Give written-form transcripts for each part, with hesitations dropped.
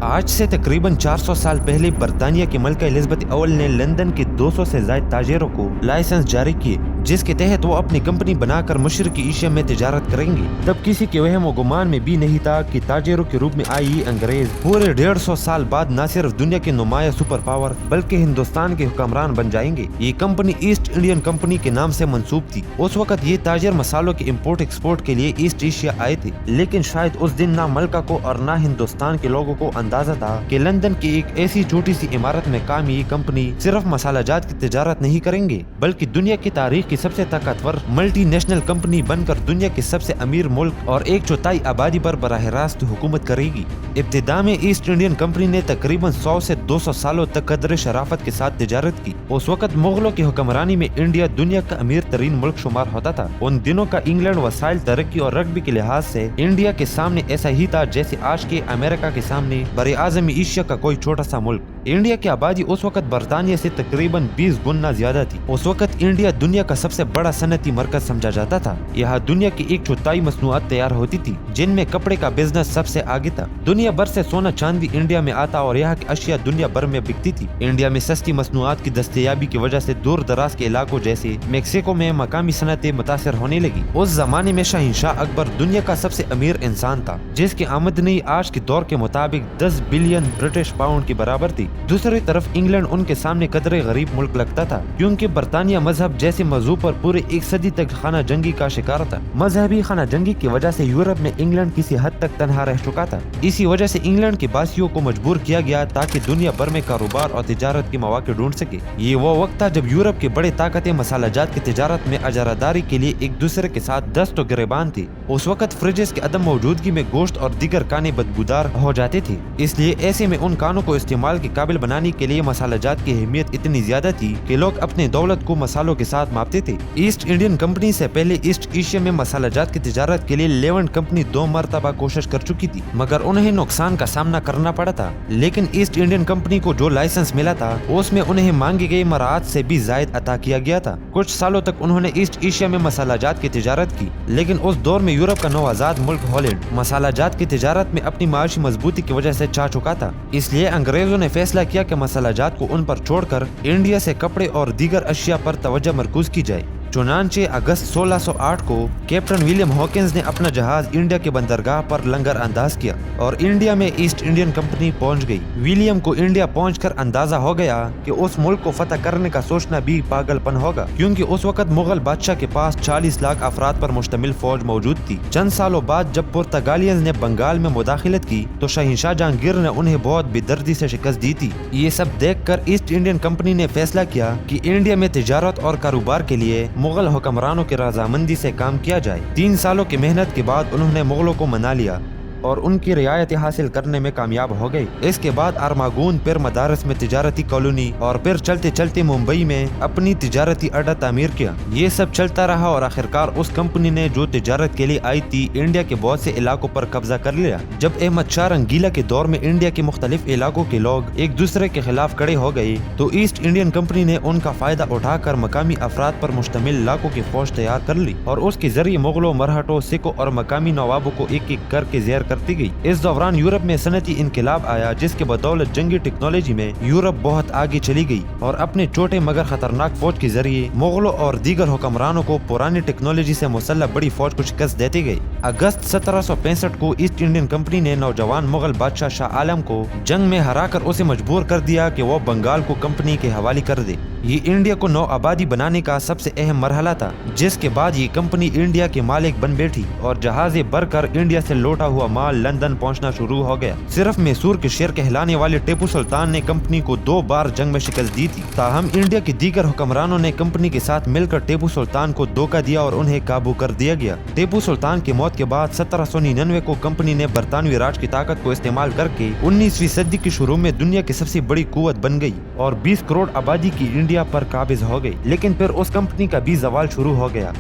آج سے تقریباً 400 سال پہلے برطانیہ کی ملکہ الزبتھ اول نے لندن کے 200 سے زائد تاجروں کو لائسنس جاری کیے، جس کے تحت وہ اپنی کمپنی بنا کر مشرقی ایشیا میں تجارت کریں گے۔ تب کسی کے وہم و گمان میں بھی نہیں تھا کہ تاجروں کے روپ میں آئی انگریز پورے 150 سال بعد نہ صرف دنیا کے نمایاں سپر پاور بلکہ ہندوستان کے حکمران بن جائیں گے۔ یہ کمپنی ایسٹ انڈین کمپنی کے نام سے منسوب تھی۔ اس وقت یہ تاجر مسالوں کے امپورٹ ایکسپورٹ کے لیے ایسٹ ایشیا آئے تھے، لیکن شاید اس دن نہ ملکہ کو اور نہ ہندوستان کے لوگوں کو اندازہ تھا کہ لندن کی ایک ایسی چھوٹی سی عمارت میں قائم یہ کمپنی صرف مسالہ جات کی تجارت نہیں کریں گے بلکہ دنیا کی تاریخ کی سب سے طاقتور ملٹی نیشنل کمپنی بن کر دنیا کے سب سے امیر ملک اور 1/4 آبادی پر براہ راست حکومت کرے گی۔ ابتدا میں ایسٹ انڈین کمپنی نے تقریباً 100 سے 200 سالوں تک قدر شرافت کے ساتھ تجارت کی۔ اس وقت مغلوں کی حکمرانی میں انڈیا دنیا کا امیر ترین ملک شمار ہوتا تھا۔ ان دنوں کا انگلینڈ وسائل ترقی اور رقبے کے لحاظ سے انڈیا کے سامنے ایسا ہی تھا جیسے آج کے امریکہ کے سامنے بر اعظم ایشیا کا کوئی چھوٹا سا ملک۔ انڈیا کی آبادی اس وقت برطانیہ سے تقریباً 20 گنا زیادہ تھی۔ اس وقت انڈیا دنیا کا سب سے بڑا صنعتی مرکز سمجھا جاتا تھا۔ یہاں دنیا کی 1/4 مصنوعات تیار ہوتی تھی، جن میں کپڑے کا بزنس سب سے آگے تھا۔ دنیا بھر سے سونا چاندی انڈیا میں آتا اور یہاں کی اشیاء دنیا بھر میں بکتی تھی۔ انڈیا میں سستی مصنوعات کی دستیابی کی وجہ سے دور دراز کے علاقوں جیسے میکسیکو میں مقامی صنعتیں متاثر ہونے لگی۔ اس زمانے میں شہنشاہ اکبر دنیا کا سب سے امیر انسان تھا، جس کی آمدنی آج کے دور کے مطابق 10 بلین برٹش پاؤنڈ کے برابر تھی۔ دوسری طرف انگلینڈ ان کے سامنے قدرے غریب ملک لگتا تھا، کیونکہ برطانیہ مذہب جیسے موضوع پر پورے 1 صدی تک خانہ جنگی کا شکار تھا۔ مذہبی خانہ جنگی کی وجہ سے یورپ میں انگلینڈ کسی حد تک تنہا رہ چکا تھا۔ اسی وجہ سے انگلینڈ کے باسیوں کو مجبور کیا گیا تاکہ دنیا بھر میں کاروبار اور تجارت کے مواقع ڈھونڈ سکے۔ یہ وہ وقت تھا جب یورپ کے بڑے طاقتیں مسالہ جات کی تجارت میں اجارہ داری کے لیے ایک دوسرے کے ساتھ دست و گریبان تھی۔ اس وقت فریجز کی عدم موجودگی میں گوشت اور دیگر کھانے بدبودار ہو جاتے تھے، اس لیے ایسے میں ان کھانوں کو استعمال کے قابل بنانے کے لیے مسالہ جات کی اہمیت اتنی زیادہ تھی کہ لوگ اپنے دولت کو مسالوں کے ساتھ ماپتے تھے۔ ایسٹ انڈین کمپنی سے پہلے ایسٹ ایشیا میں مسالہ جات کی تجارت کے لیے لیونٹ کمپنی 2 مرتبہ کوشش کر چکی تھی، مگر انہیں نقصان کا سامنا کرنا پڑا تھا۔ لیکن ایسٹ انڈین کمپنی کو جو لائسنس ملا تھا اس میں انہیں مانگی گئی مراعات سے بھی زائد عطا کیا گیا تھا۔ کچھ سالوں تک انہوں نے ایسٹ ایشیا میں مسالہ جات کی تجارت کی، لیکن اس دور میں یورپ کا نوآزاد ملک ہالینڈ مسالہ جات کی تجارت میں اپنی معاشی مضبوطی کی وجہ سے چا چکا تھا۔ اس لیے انگریزوں نے فیصلہ کیا کہ مسالہ جات کو ان پر چھوڑ کر انڈیا سے کپڑے اور دیگر اشیاء پر توجہ مرکوز کی جائے۔ چنانچہ اگست 1608 کو کیپٹن ولیم ہاکنز نے اپنا جہاز انڈیا کے بندرگاہ پر لنگر انداز کیا اور انڈیا میں ایسٹ انڈین کمپنی پہنچ گئی۔ ولیم کو انڈیا پہنچ کر اندازہ ہو گیا کہ اس ملک کو فتح کرنے کا سوچنا بھی پاگل پن ہوگا، کیونکہ اس وقت مغل بادشاہ کے پاس 40 لاکھ افراد پر مشتمل فوج موجود تھی۔ چند سالوں بعد جب پرتگالیز نے بنگال میں مداخلت کی تو شہنشاہ جہانگیر نے انہیں بہت بے دردی سے شکست دی تھی۔ یہ سب دیکھ کر ایسٹ انڈین کمپنی نے فیصلہ کیا کہ انڈیا میں تجارت اور کاروبار کے لیے مغل حکمرانوں کی رضامندی سے کام کیا جائے۔ 3 سالوں کی محنت کے بعد انہوں نے مغلوں کو منا لیا اور ان کی رعایت حاصل کرنے میں کامیاب ہو گئی۔ اس کے بعد ارماگون، پھر مدارس میں تجارتی کالونی اور پھر چلتے چلتے ممبئی میں اپنی تجارتی اڈا تعمیر کیا۔ یہ سب چلتا رہا اور آخرکار اس کمپنی نے جو تجارت کے لیے آئی تھی انڈیا کے بہت سے علاقوں پر قبضہ کر لیا۔ جب احمد شاہ رنگیلا کے دور میں انڈیا کے مختلف علاقوں کے لوگ ایک دوسرے کے خلاف کھڑے ہو گئے تو ایسٹ انڈین کمپنی نے ان کا فائدہ اٹھا کر مقامی افراد پر مشتمل لاکھوں کی فوج تیار کر لی اور اس کے ذریعے مغلوں، مرہٹوں، سکھوں اور مقامی نوابوں کو ایک ایک کر کے زیر کرتی گئی۔ اس دوران یورپ میں صنعتی انقلاب آیا جس کے بدولت جنگی ٹیکنالوجی میں یورپ بہت آگے چلی گئی اور اپنے چھوٹے مگر خطرناک فوج کے ذریعے مغلوں اور دیگر حکمرانوں کو پرانی ٹیکنالوجی سے مسلح بڑی فوج کو شکست دیتے گئی۔ اگست 1765 کو ایسٹ انڈین کمپنی نے نوجوان مغل بادشاہ شاہ عالم کو جنگ میں ہرا کر اسے مجبور کر دیا کہ وہ بنگال کو کمپنی کے حوالے کر دے۔ یہ انڈیا کو نو آبادی بنانے کا سب سے اہم مرحلہ تھا، جس کے بعد یہ کمپنی انڈیا کے مالک بن بیٹھی اور جہازیں بھر کر انڈیا سے لوٹا ہوا مال لندن پہنچنا شروع ہو گیا۔ صرف میسور کے شیر کہلانے والے ٹیپو سلطان نے کمپنی کو 2 بار جنگ میں شکست دی تھی، تاہم انڈیا کے دیگر حکمرانوں نے کمپنی کے ساتھ مل کر ٹیپو سلطان کو دھوکہ دیا اور انہیں قابو کر دیا گیا۔ ٹیپو سلطان کی موت کے بعد 1799 کو کمپنی نے برطانوی راج کی طاقت کو استعمال کر کے 19ویں صدی کے شروع میں دنیا کی سب سے بڑی قوت بن گئی اور 20 کروڑ آبادی کی انڈیا پر قابض ہو گئی۔ لیکن پھر اس کمپنی کا بھی زوال شروع ہو گیا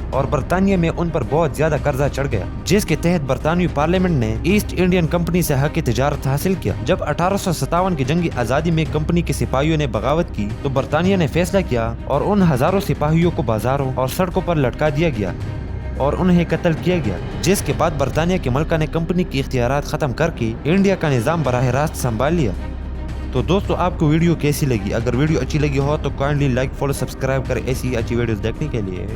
اور برطانیہ میں ان پر بہت زیادہ قرضہ چڑھ گیا، جس کے تحت برطانوی پارلیمنٹ نے ایسٹ انڈین کمپنی سے حق تجارت حاصل کیا۔ جب 1857 کی جنگی آزادی میں کمپنی کے سپاہیوں نے بغاوت کی تو برطانیہ نے فیصلہ کیا اور ان ہزاروں سپاہیوں کو بازاروں اور سڑکوں پر لٹکا دیا گیا۔ اور انہیں قتل کیا گیا، جس کے بعد برطانیہ کی ملکہ نے کمپنی کی اختیارات ختم کر کے انڈیا کا نظام براہ راست سنبھال لیا۔ تو دوستو آپ کو ویڈیو کیسی لگی؟ اگر ویڈیو اچھی لگی ہو تو کائنڈلی لائک، فالو، سبسکرائب کریں ایسی اچھی ویڈیوز دیکھنے کے لیے۔